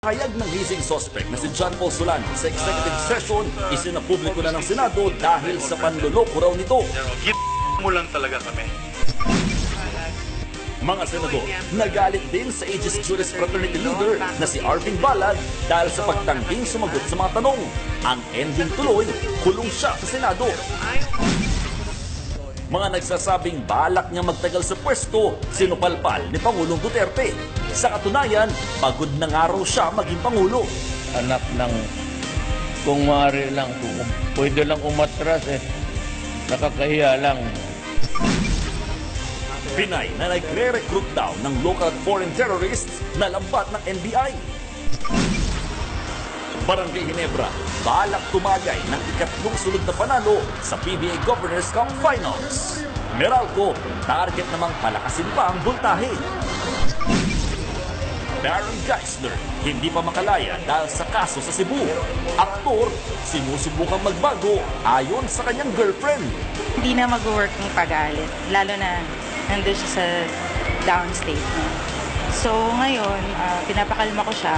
Hayag ng leasing suspect na si John Paul Solano sa executive session, isinapubliko na ng Senado dahil sa panloloko raw nito. Mo lang talaga kami. Mga senador, nagalit din sa Aegis Juris Fraternity leader na si Arvin Balad dahil sa pagtangging sumagot sa mga tanong. Ang ending tuloy, kulong siya sa Senado. Mga nagsasabing balak niya magtagal sa pwesto, sinupalpal ni Pangulong Duterte. Sa katunayan, pagod na nga raw siya maging Pangulo. Anak ng, kung maaari lang, kung pwede lang umatras nakakahiya lang. Pinay na nagre-recruit daw ng local at foreign terrorists na lambat ng NBI. Barangay Ginebra, balak tumagay ng ikatlong sunod na panalo sa PBA Governors Cup Finals. Meralco, target namang palakasin pa ang buntahe. Baron Geisler, hindi pa makalaya dahil sa kaso sa Cebu. Aktor, sinusubukang magbago ayon sa kanyang girlfriend. Hindi na mag-work ng pag-alit, lalo na nandun siya sa downstate. So ngayon, pinapakalma ko siya.